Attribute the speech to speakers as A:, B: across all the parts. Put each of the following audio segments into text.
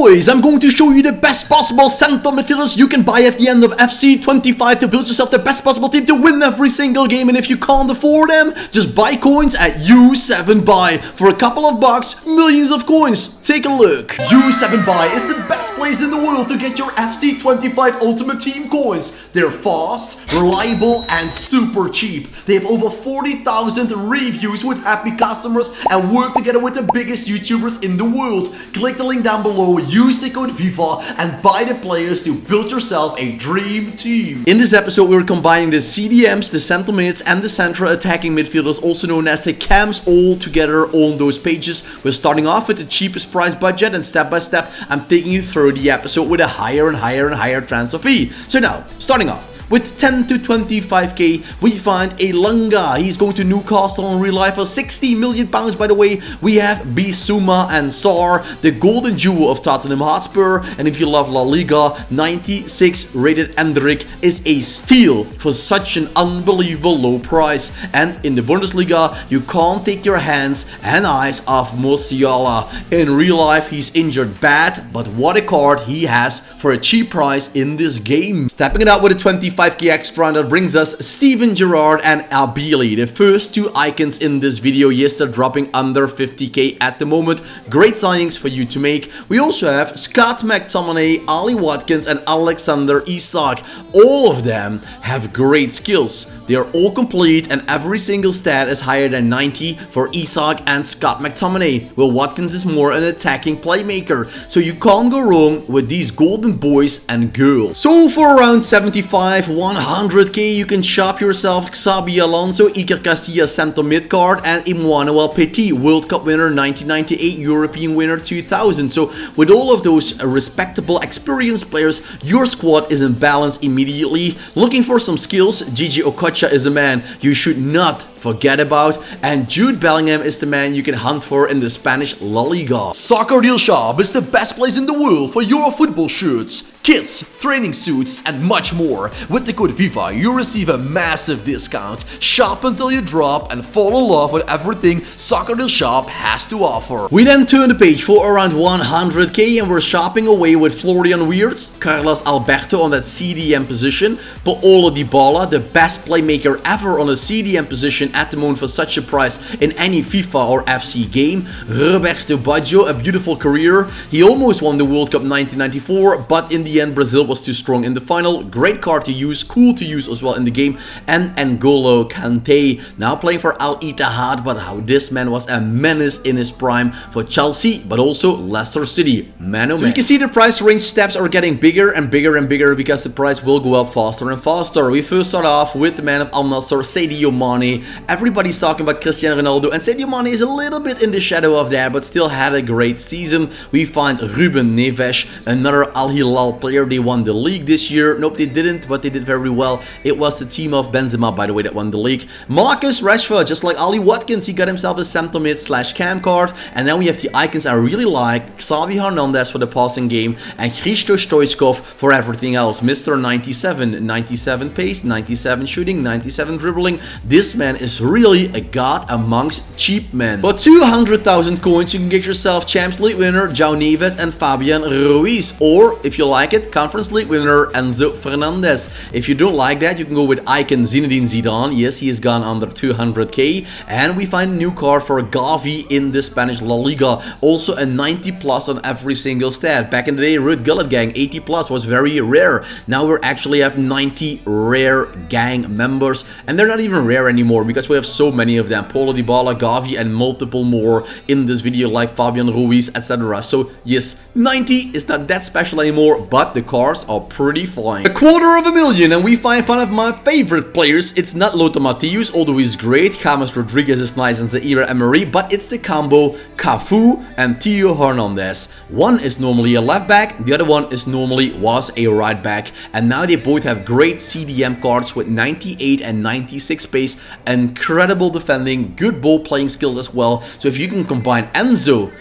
A: boys, I'm going to show you the best possible center midfielders you can buy at the end of FC25 to build yourself the best possible team to win every single game. And if you can't afford them, just buy coins at U7Buy. For a couple of bucks, millions of coins. Take a look. U7Buy is the best place in the world to get your FC25 Ultimate Team coins. They're fast, reliable, and super cheap. They have over 40,000 reviews with happy customers and work together with the biggest YouTubers in the world. Click the link down below, use the code VIVA, and buy the players to build yourself a dream team. In this episode, we're combining the CDMs, the center mids, and the central attacking midfielders, also known as the cams, all together on those pages. We're starting off with the cheapest price budget, and step by step, I'm taking you through the episode with a higher and higher and higher transfer fee. So now, starting off. With 10 to 25k, we find a Lunga. He's going to Newcastle in real life for 60 million pounds, by the way. We have Bissouma and Sar, the golden duo of Tottenham Hotspur. And if you love La Liga, 96 rated Endrick is a steal for such an unbelievable low price. And in the Bundesliga, you can't take your hands and eyes off Musiala. In real life, he's injured bad, but what a card he has for a cheap price in this game. Stepping it out with a 25k extra, that brings us Steven Gerrard and Abili, the first two icons in this video. Yes, they're dropping under 50k at the moment. Great signings for you to make. We also have Scott McTominay, Ali Watkins, and Alexander Isak. All of them have great skills. They are all complete, and every single stat is higher than 90 for Isak and Scott McTominay. Well, Watkins is more an attacking playmaker, so you can't go wrong with these golden boys and girls. So for around 75, 100k, you can shop yourself Xabi Alonso, Iker Casillas center mid card, and Emmanuel Petit, World Cup winner 1998, European winner 2000. So with all of those respectable, experienced players, your squad is in balance immediately. Looking for some skills, Gigi Okocha is a man you should not forget about, and Jude Bellingham is the man you can hunt for in the Spanish La Liga. Soccer Deal Shop is the best place in the world for your football shirts, kits, training suits, and much more. With the code VIVA, you receive a massive discount. Shop until you drop and fall in love with everything Soccer Deal Shop has to offer. We then turn the page for around 100k, and we're shopping away with Florian Wirtz, Carlos Alberto on that CDM position, Paolo Dybala, the best playmaker ever on a CDM position at the moment for such a price in any FIFA or FC game. Roberto Baggio, a beautiful career. He almost won the World Cup 1994, but in the end Brazil was too strong in the final. Great card to use, cool to use as well in the game. And N'Golo Kante, now playing for Al Ittihad, but how this man was a menace in his prime for Chelsea, but also Leicester City. Man oh man. So you can see the price range steps are getting bigger and bigger and bigger because the price will go up faster and faster. We first start off with the man of Al Nassr, Sadio Mane. Everybody's talking about Cristiano Ronaldo, and Sadio Mane is a little bit in the shadow of that, but still had a great season. We find Ruben Neves, another Al Hilal player. They won the league this year. Nope, they didn't, but they did very well. It was the team of Benzema, by the way, that won the league. Marcus Rashford, just like Ali Watkins, he got himself a center mid / cam card. And then we have the icons I really like, Xavi Hernandez for the passing game, and Hristo Stoichkov for everything else. Mr. 97, 97 pace, 97 shooting, 97 dribbling. This man is really a god amongst cheap men. For 200,000 coins, you can get yourself Champions League winner João Neves and Fabian Ruiz, or if you like it, Conference League winner Enzo Fernandez. If you don't like that, you can go with icon Zinedine Zidane. Yes, he has gone under 200k. And we find a new card for Gavi in the Spanish La Liga, also a 90 plus on every single stat. Back in the day, Ruud Gullit gang 80 plus was very rare. Now we actually have 90 rare gang members, and they're not even rare anymore because we have so many of them. Paulo Dybala, Gavi, and multiple more in this video, like Fabian Ruiz, etc. So yes, 90 is not that special anymore, but the cards are pretty fine. $250,000, and we find one of my favorite players. It's not Lothar Matthäus, although he's great. James Rodriguez is nice, and Zaire Emery, but it's the combo Cafu and Theo Hernandez. One is normally a left back, the other one is was a right back, and now they both have great CDM cards with 98 and 96 pace, incredible defending, good ball playing skills as well. So if you can combine Enzo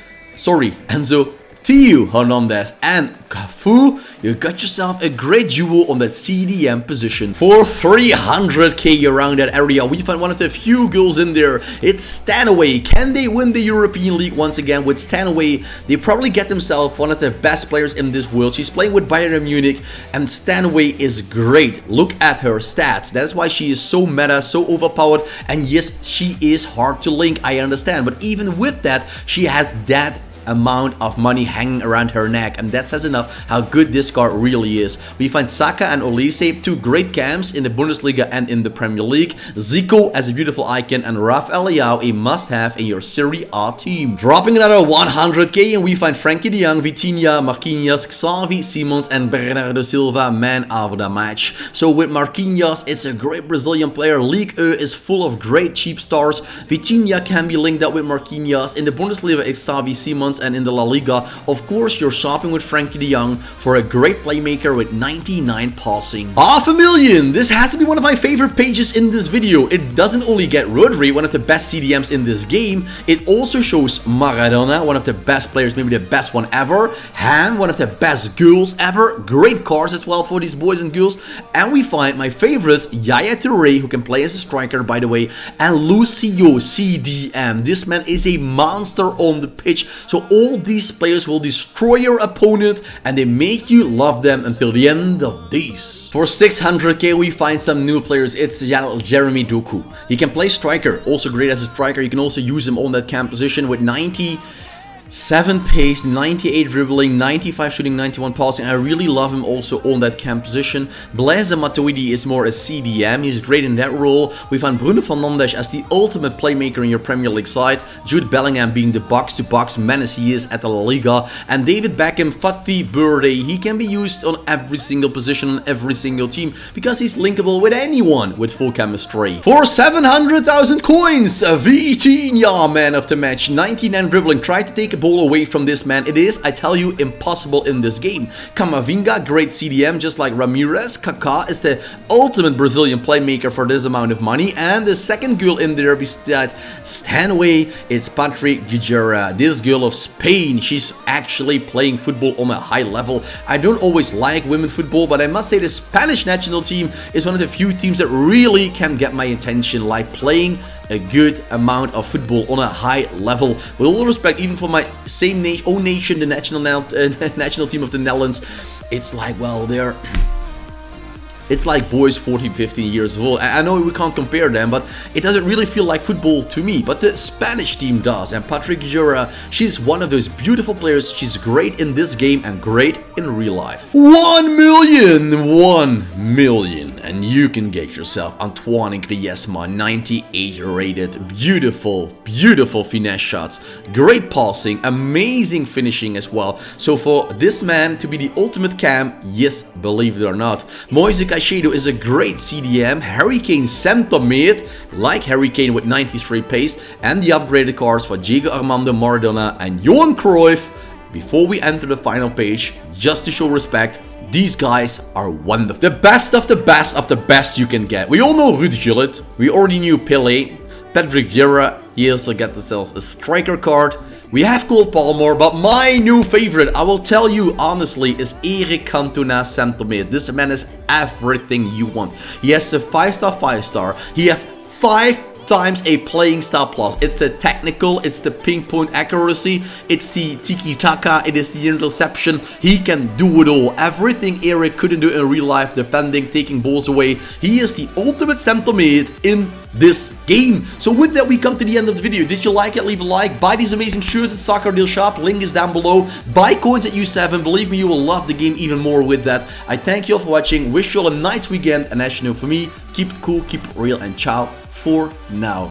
A: Theo Hernandez and Cafu, you got yourself a great duo on that CDM position. For 300k around that area, we find one of the few goals in there. It's Stanaway. Can they win the European League once again with Stanaway? They probably get themselves one of the best players in this world. She's playing with Bayern Munich, and Stanaway is great. Look at her stats. That's why she is so meta, so overpowered, and yes, she is hard to link, I understand. But even with that, she has that amount of money hanging around her neck, and that says enough how good this card really is. We find Saka and Olise, two great cams in the Bundesliga and in the Premier League. Zico as a beautiful icon, and Rafael Leao a must-have in your Serie A team. Dropping another 100k, and we find Frankie de Jong, Vitinha, Marquinhos, Xavi, Simons, and Bernardo Silva man of the match. So with Marquinhos, it's a great Brazilian player. League E is full of great cheap stars. Vitinha can be linked up with Marquinhos. In the Bundesliga, it's Xavi, Simons, and in the La Liga, of course, you're shopping with Frankie de Jong for a great playmaker with 99 passing. 500,000! This has to be one of my favorite pages in this video. It doesn't only get Rodri, one of the best CDMs in this game, it also shows Maradona, one of the best players, maybe the best one ever. Han, one of the best goals ever. Great cards as well for these boys and girls. And we find my favorites, Yaya Toure, who can play as a striker, by the way, and Lucio CDM. This man is a monster on the pitch. So all these players will destroy your opponent, and they make you love them until the end of days. For 600k, we find some new players. It's Jeremy Doku. He can play striker, also great as a striker. You can also use him on that cam position with 97 pace, 98 dribbling, 95 shooting, 91 passing. I really love him also on that cam position. Blaise Matuidi is more a CDM. He's great in that role. We find Bruno Fernandes as the ultimate playmaker in your Premier League side. Jude Bellingham being the box-to-box menace he is at the La Liga. And David Beckham, Fatih Birde. He can be used on every single position on every single team because he's linkable with anyone with full chemistry. For 700,000 coins, Vitinha, man of the match. 99 dribbling. Try to take a ball away from this man. It is, I tell you, impossible in this game. Camavinga, great CDM, just like Ramirez. Kaká is the ultimate Brazilian playmaker for this amount of money. And the second girl in there besides Stanway, it's Patrick Guerra. This girl of Spain, she's actually playing football on a high level. I don't always like women football, but I must say the Spanish national team is one of the few teams that really can get my attention, like playing a good amount of football on a high level. With all respect, even for my own nation, the national team of the Netherlands, it's like, well, it's like boys 14, 15 years old. I know we can't compare them, but it doesn't really feel like football to me. But the Spanish team does. And Patrick Guerra, she's one of those beautiful players. She's great in this game and great in real life. 1 million. And you can get yourself Antoine Griezmann, 98 rated. Beautiful finesse shots. Great passing, amazing finishing as well. So for this man to be the ultimate cam, yes, believe it or not. Moise Caicedo is a great CDM. Harry Kane center mid, like Harry Kane with 93 pace. And the upgraded cards for Diego Armando Maradona and Johan Cruyff. Before we enter the final page, just to show respect, these guys are wonderful. The best of the best of the best you can get. We all know Ruud Gullit. We already knew Pelé. Patrick Guerra. He also gets himself a striker card. We have Cole Palmer, but my new favorite, I will tell you honestly, is Eric Cantona center mid. This man is everything you want. He has a 5-star. He has 5 times a playing style plus. It's the technical, it's the pinpoint accuracy, it's the tiki-taka, it is the interception. He can do it all. Everything Eric couldn't do in real life, defending, taking balls away. He is the ultimate center mid in this game. So with that, we come to the end of the video. Did you like it? Leave a like. Buy these amazing shirts at Soccer Deal Shop. Link is down below. Buy coins at U7. Believe me, you will love the game even more with that. I thank you all for watching. Wish you all a nice weekend. And as you know, for me, keep it cool, keep it real, and ciao for now.